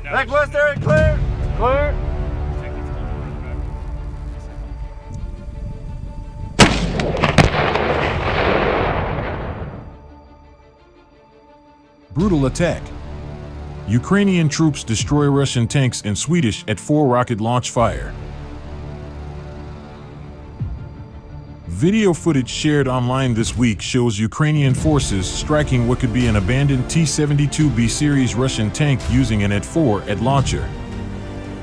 Back llustration clear! Clear! Brutal attack. Ukrainian troops destroy Russian tanks in Swedish AT4 rocket launch fire. Video footage shared online this week shows Ukrainian forces striking what could be an abandoned T-72B series Russian tank using an AT4 at launcher.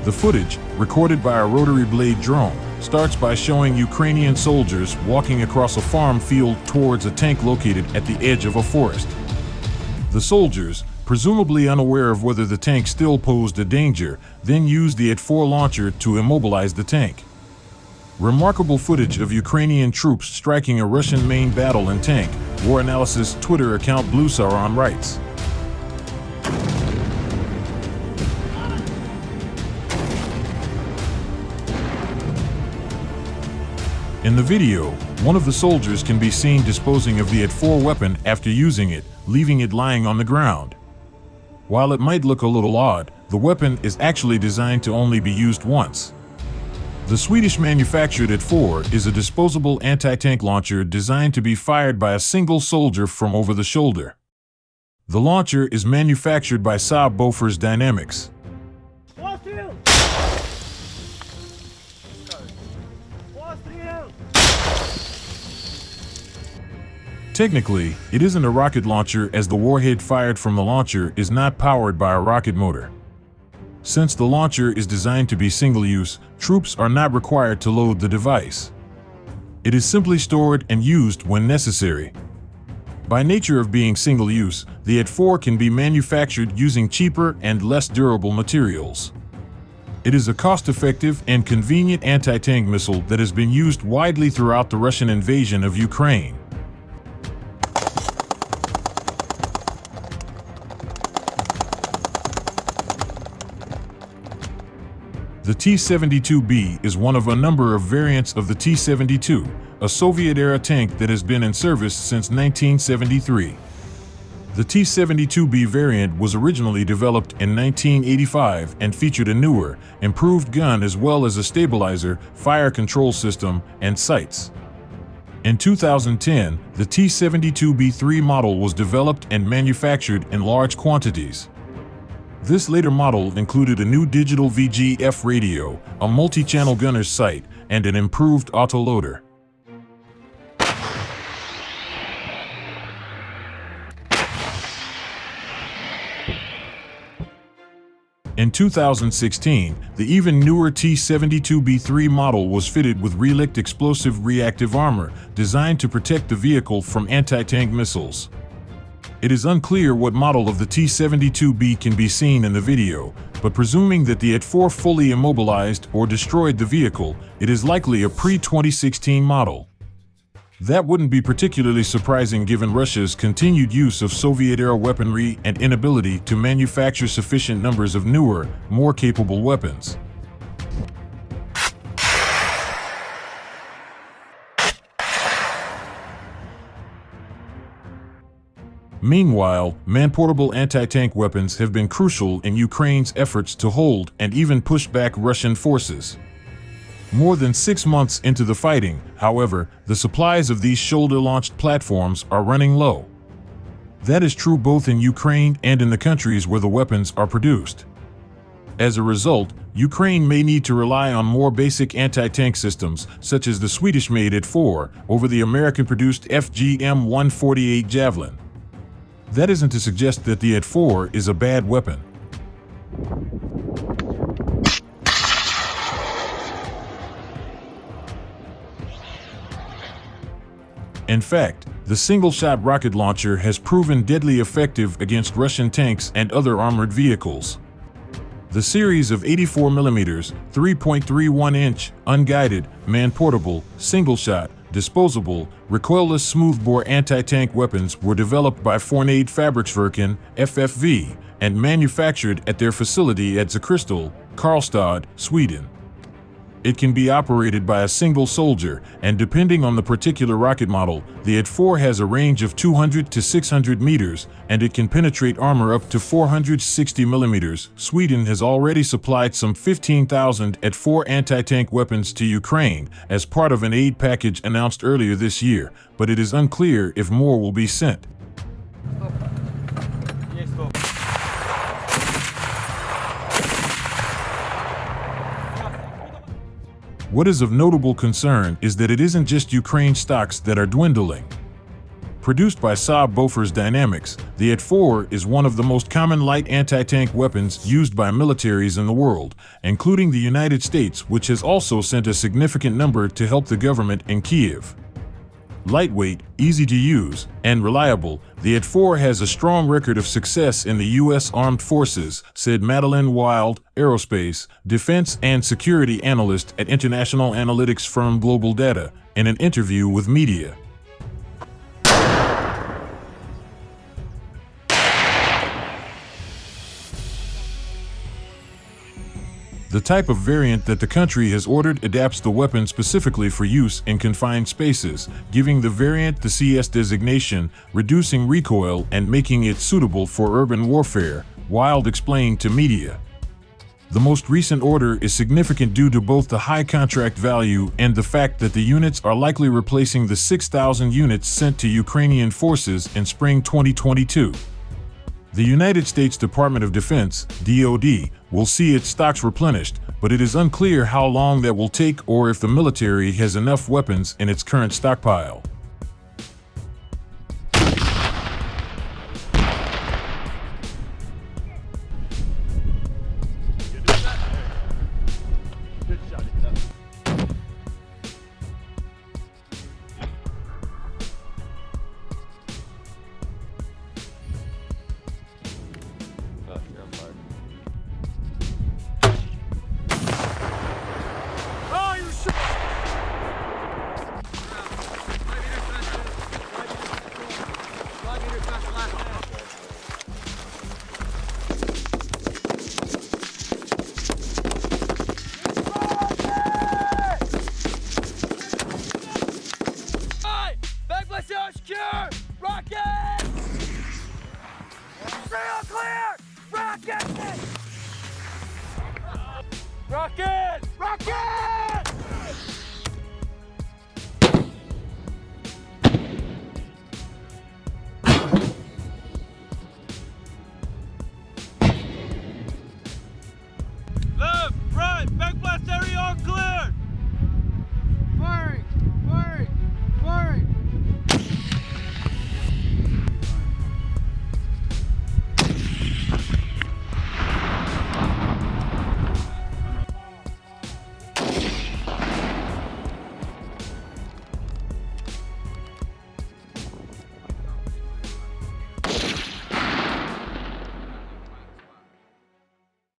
The footage, recorded by a rotary blade drone, starts by showing Ukrainian soldiers walking across a farm field towards a tank located at the edge of a forest. The soldiers, presumably unaware of whether the tank still posed a danger, then used the AT4 launcher to immobilize the tank. Remarkable footage of Ukrainian troops striking a Russian main battle and tank, War Analysis Twitter account Bluesaron writes. In the video, one of the soldiers can be seen disposing of the AT4 weapon after using it, leaving it lying on the ground. While it might look a little odd, the weapon is actually designed to only be used once. The Swedish-manufactured AT4 is a disposable anti-tank launcher designed to be fired by a single soldier from over the shoulder. The launcher is manufactured by Saab Bofors Dynamics. Technically, it isn't a rocket launcher as the warhead fired from the launcher is not powered by a rocket motor. Since the launcher is designed to be single-use, troops are not required to load the device. It is simply stored and used when necessary. By nature of being single-use, the AT4 can be manufactured using cheaper and less durable materials. It is a cost-effective and convenient anti-tank missile that has been used widely throughout the Russian invasion of Ukraine. The T-72B is one of a number of variants of the T-72, a Soviet-era tank that has been in service since 1973. The T-72B variant was originally developed in 1985 and featured a newer, improved gun as well as a stabilizer, fire control system, and sights. In 2010, the T-72B3 model was developed and manufactured in large quantities. This later model included a new digital VGF radio, a multi-channel gunner's sight, and an improved autoloader. In 2016, the even newer T-72B3 model was fitted with relict explosive reactive armor designed to protect the vehicle from anti-tank missiles. It is unclear what model of the T-72B can be seen in the video, but presuming that the AT4 fully immobilized or destroyed the vehicle, it is likely a pre-2016 model. That wouldn't be particularly surprising given Russia's continued use of Soviet-era weaponry and inability to manufacture sufficient numbers of newer, more capable weapons. Meanwhile, man-portable anti-tank weapons have been crucial in Ukraine's efforts to hold and even push back Russian forces. More than 6 months into the fighting, however, the supplies of these shoulder-launched platforms are running low. That is true both in Ukraine and in the countries where the weapons are produced. As a result, Ukraine may need to rely on more basic anti-tank systems, such as the Swedish-made AT4, over the American-produced FGM-148 Javelin. That isn't to suggest that the AT4 is a bad weapon. In fact, the single-shot rocket launcher has proven deadly effective against Russian tanks and other armored vehicles. The series of 84mm, 3.31-inch, unguided, man-portable, single-shot, disposable, recoilless smoothbore anti-tank weapons were developed by Fornade Fabriksverken, FFV, and manufactured at their facility at Zakristal, Karlstad, Sweden. It can be operated by a single soldier, and depending on the particular rocket model, the AT4 has a range of 200 to 600 meters, and it can penetrate armor up to 460 millimeters. Sweden has already supplied some 15,000 AT4 anti-tank weapons to Ukraine as part of an aid package announced earlier this year, but it is unclear if more will be sent. What is of notable concern is that it isn't just Ukraine stocks that are dwindling. Produced by Saab Bofors Dynamics, the AT4 is one of the most common light anti-tank weapons used by militaries in the world, including the United States, which has also sent a significant number to help the government in Kyiv. Lightweight, easy to use, and reliable, the AT4 has a strong record of success in the U.S. Armed Forces, said Madeline Wild, aerospace, defense, and security analyst at international analytics firm Global Data, in an interview with media. The type of variant that the country has ordered adapts the weapon specifically for use in confined spaces, giving the variant the CS designation, reducing recoil and making it suitable for urban warfare, Wild explained to media. The most recent order is significant due to both the high contract value and the fact that the units are likely replacing the 6,000 units sent to Ukrainian forces in spring 2022. The United States Department of Defense, DoD, will see its stocks replenished, but it is unclear how long that will take or if the military has enough weapons in its current stockpile. Secure! Rocket! Sail clear! Rocket! Rocket! Rocket!